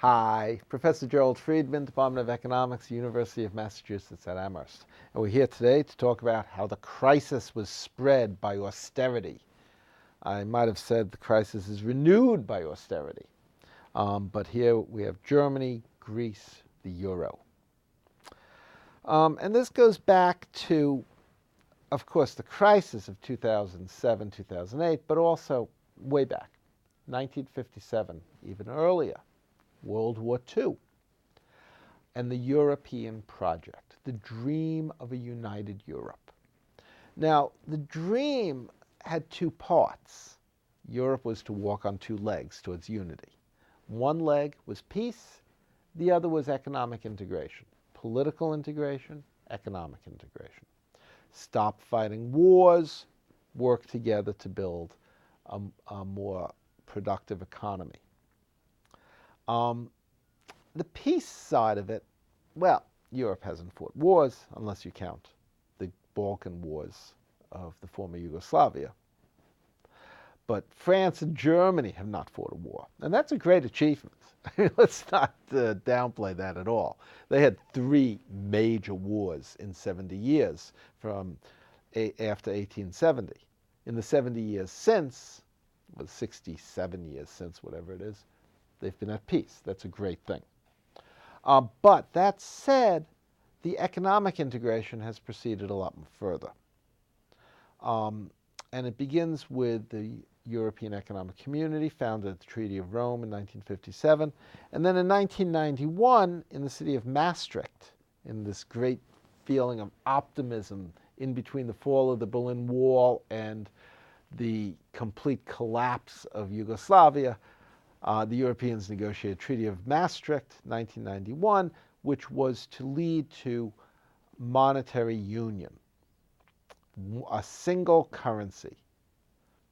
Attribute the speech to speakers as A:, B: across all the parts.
A: Hi, Professor Gerald Friedman, Department of Economics, University of Massachusetts at Amherst. And we're here today to talk about how the crisis was spread by austerity. I might have said the crisis is renewed by austerity. But here we have Germany, Greece, the euro. And this goes back to, of course, the crisis of 2007, 2008, but also way back, 1957, even earlier. World War II, and the European project, the dream of a united Europe. Now, the dream had two parts. Europe was to walk on two legs towards unity. One leg was peace, the other was economic integration, political integration, economic integration. Stop fighting wars, work together to build a more productive economy. The peace side of it, well, Europe hasn't fought wars, unless you count the Balkan Wars of the former Yugoslavia. But France and Germany have not fought a war, and that's a great achievement. Let's not downplay that at all. They had three major wars in 70 years from after 1870. In the 70 years since, or 67 years since, whatever it is, they've been at peace. That's a great thing. But that said, the economic integration has proceeded a lot further. And it begins with the European Economic Community, founded at the Treaty of Rome in 1957. And then in 1991, in the city of Maastricht, in this great feeling of optimism in between the fall of the Berlin Wall and the complete collapse of Yugoslavia, the Europeans negotiated Treaty of Maastricht, 1991, which was to lead to monetary union, a single currency.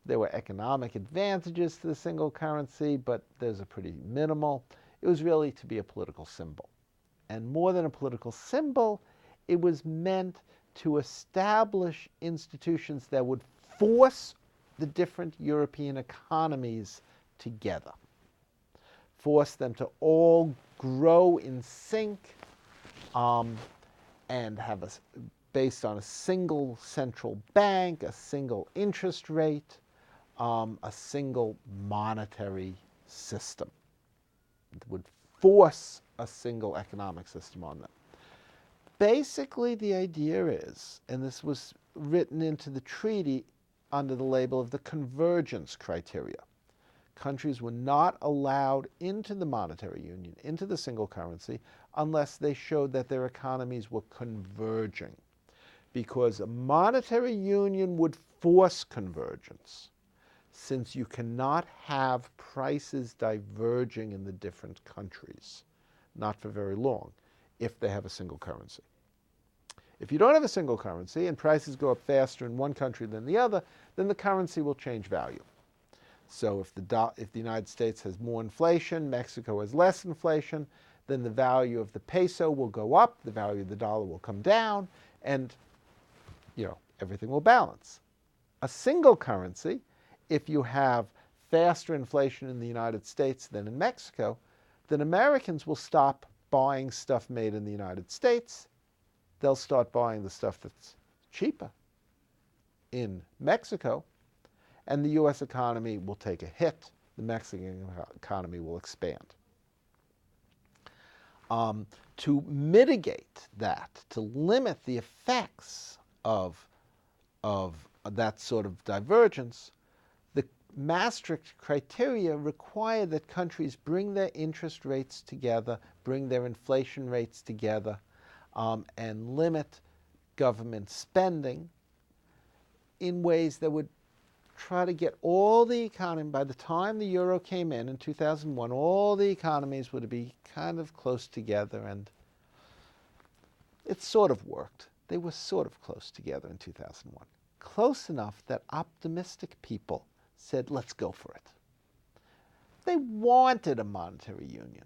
A: There were economic advantages to the single currency, but there's a pretty minimal. It was really to be a political symbol. And more than a political symbol, it was meant to establish institutions that would force the different European economies together. Force them to all grow in sync and have based on a single central bank, a single interest rate, a single monetary system. It would force a single economic system on them. Basically, the idea is, and this was written into the treaty under the label of the convergence criteria. Countries were not allowed into the monetary union, into the single currency, unless they showed that their economies were converging. Because a monetary union would force convergence, since you cannot have prices diverging in the different countries, not for very long, if they have a single currency. If you don't have a single currency and prices go up faster in one country than the other, then the currency will change value. So if the United States has more inflation, Mexico has less inflation, then the value of the peso will go up, the value of the dollar will come down, and everything will balance. A single currency, if you have faster inflation in the United States than in Mexico, then Americans will stop buying stuff made in the United States. They'll start buying the stuff that's cheaper in Mexico, and the U.S. economy will take a hit. The Mexican economy will expand. To mitigate that, to limit the effects of that sort of divergence, the Maastricht criteria require that countries bring their interest rates together, bring their inflation rates together, and limit government spending in ways that would try to get all the economy, by the time the euro came in 2001, all the economies would be kind of close together, and it sort of worked. They were sort of close together in 2001. Close enough that optimistic people said, let's go for it. They wanted a monetary union.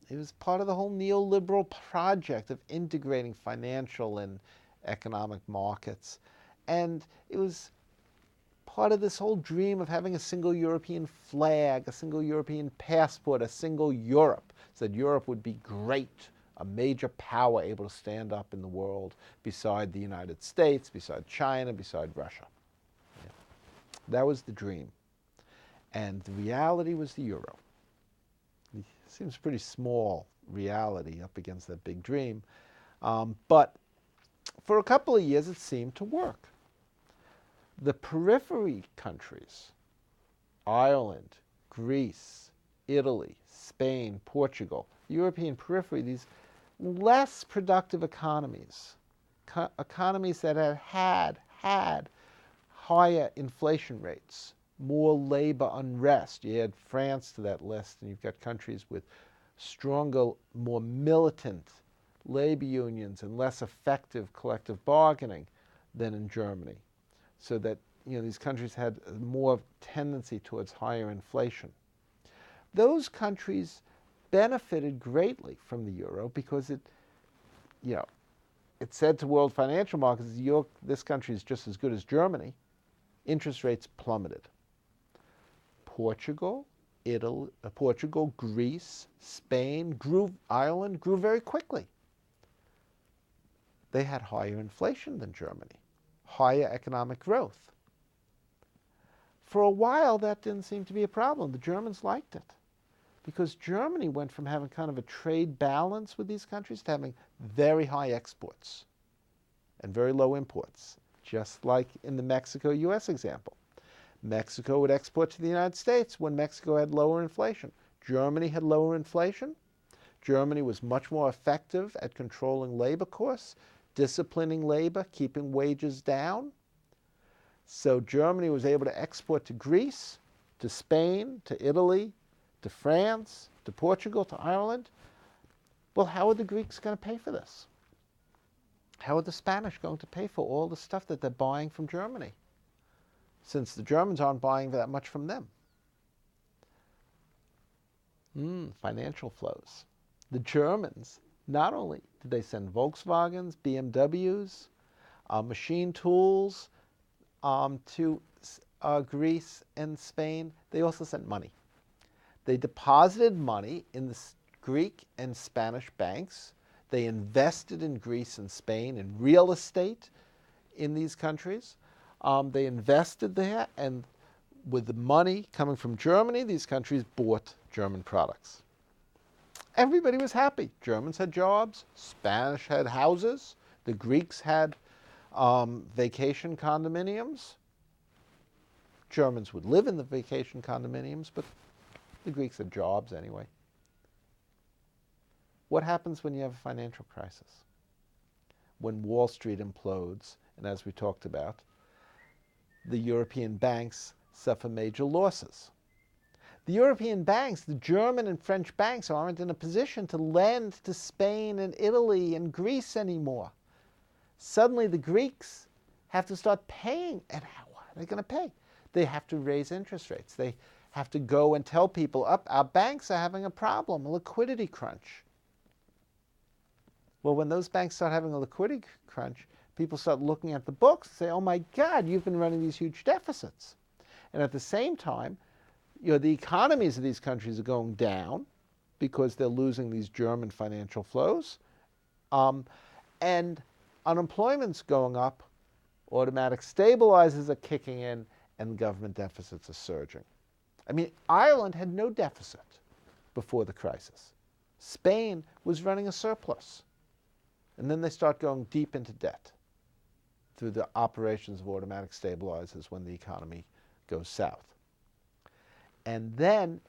A: It was part of the whole neoliberal project of integrating financial and economic markets. And it was part of this whole dream of having a single European flag, a single European passport, a single Europe, said Europe would be great, a major power able to stand up in the world beside the United States, beside China, beside Russia. Yeah. That was the dream. And the reality was the euro. It seems pretty small reality up against that big dream. But for a couple of years, it seemed to work. The periphery countries, Ireland, Greece, Italy, Spain, Portugal, European periphery, these less productive economies, economies that had higher inflation rates, more labor unrest. You add France to that list, and you've got countries with stronger, more militant labor unions and less effective collective bargaining than in Germany. So that these countries had more tendency towards higher inflation. Those countries benefited greatly from the euro because it said to world financial markets, this country is just as good as Germany. Interest rates plummeted. Portugal, Greece, Spain Ireland grew very quickly. They had higher inflation than Germany, higher economic growth. For a while, that didn't seem to be a problem. The Germans liked it because Germany went from having kind of a trade balance with these countries to having very high exports and very low imports, just like in the Mexico-US example. Mexico would export to the United States when Mexico had lower inflation. Germany had lower inflation. Germany was much more effective at controlling labor costs, disciplining labor, keeping wages down. So Germany was able to export to Greece, to Spain, to Italy, to France, to Portugal, to Ireland. Well, how are the Greeks going to pay for this? How are the Spanish going to pay for all the stuff that they're buying from Germany, since the Germans aren't buying that much from them? Financial flows. The Germans, not only did they send Volkswagens, BMWs, machine tools to Greece and Spain, they also sent money. They deposited money in the Greek and Spanish banks. They invested in Greece and Spain in real estate in these countries. They invested there, and with the money coming from Germany, these countries bought German products. Everybody was happy. Germans had jobs. Spanish had houses. The Greeks had vacation condominiums. Germans would live in the vacation condominiums, but the Greeks had jobs anyway. What happens when you have a financial crisis? When Wall Street implodes, and as we talked about, the European banks suffer major losses. The European banks, the German and French banks, aren't in a position to lend to Spain and Italy and Greece anymore. Suddenly the Greeks have to start paying, and how are they going to pay? They have to raise interest rates. They have to go and tell people, our banks are having a problem, a liquidity crunch. Well, when those banks start having a liquidity crunch, people start looking at the books and say, oh my God, you've been running these huge deficits. And at the same time, the economies of these countries are going down because they're losing these German financial flows. And unemployment's going up, automatic stabilizers are kicking in, and government deficits are surging. I mean, Ireland had no deficit before the crisis. Spain was running a surplus. And then they start going deep into debt through the operations of automatic stabilizers when the economy goes south. And then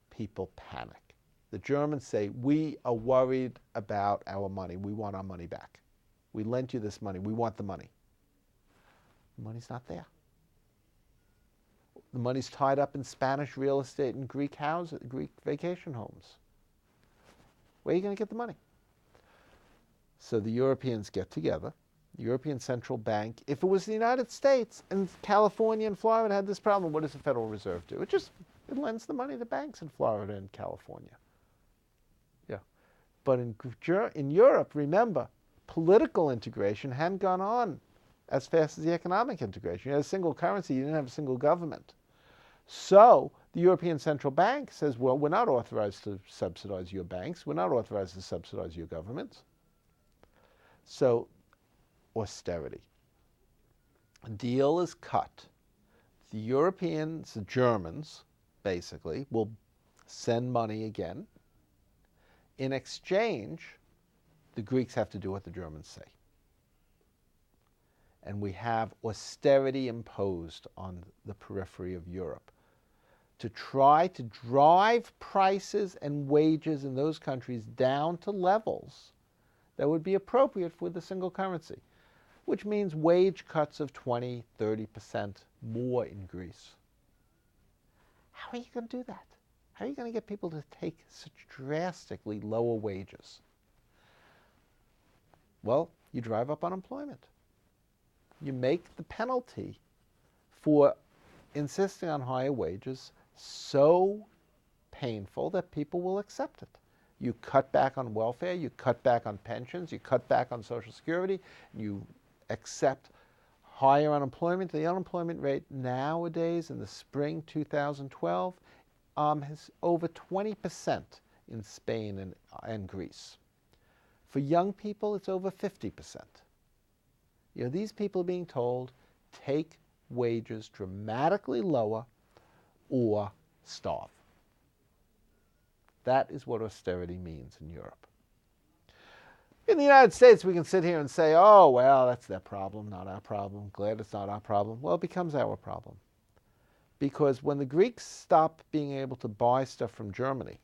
A: people panic. The Germans say, we are worried about our money. We want our money back. We lent you this money. We want the money. The money's not there. The money's tied up in Spanish real estate and Greek houses, Greek vacation homes. Where are you going to get the money? So the Europeans get together. The European Central Bank, if it was the United States and California and Florida had this problem, what does the Federal Reserve do? It lends the money to banks in Florida and California. Yeah. But in Europe, remember, political integration hadn't gone on as fast as the economic integration. You had a single currency, you didn't have a single government. So The European Central Bank says, well, we're not authorized to subsidize your banks. We're not authorized to subsidize your governments. So, austerity. A deal is cut. The Europeans, the Germans, basically, will send money again. In exchange, the Greeks have to do what the Germans say. And we have austerity imposed on the periphery of Europe to try to drive prices and wages in those countries down to levels that would be appropriate for the single currency, which means wage cuts of 20, 30% more in Greece. How are you going to do that? How are you going to get people to take such drastically lower wages? Well, you drive up unemployment. You make the penalty for insisting on higher wages so painful that people will accept it. You cut back on welfare, you cut back on pensions, you cut back on Social Security, you accept higher unemployment. The unemployment rate nowadays in the spring 2012 is over 20% in Spain and Greece. For young people, it's over 50%. These people are being told, take wages dramatically lower or starve. That is what austerity means in Europe. In the United States, we can sit here and say, oh, well, that's their problem, not our problem. Glad it's not our problem. Well, it becomes our problem. Because when the Greeks stop being able to buy stuff from Germany,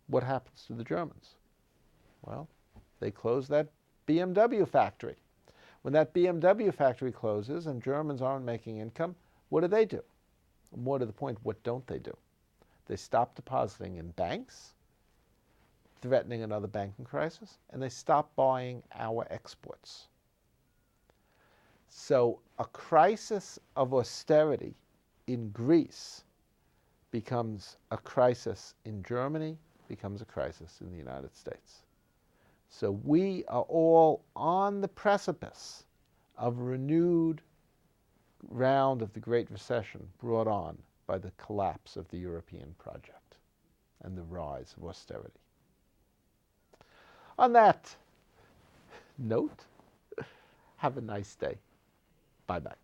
A: what happens to the Germans? Well, they close that BMW factory. When that BMW factory closes and Germans aren't making income, what do? More to the point, what don't they do? They stop depositing in banks, threatening another banking crisis, and they stop buying our exports. So a crisis of austerity in Greece becomes a crisis in Germany, becomes a crisis in the United States. So we are all on the precipice of a renewed round of the Great Recession brought on by the collapse of the European project and the rise of austerity. On that note, have a nice day. Bye-bye.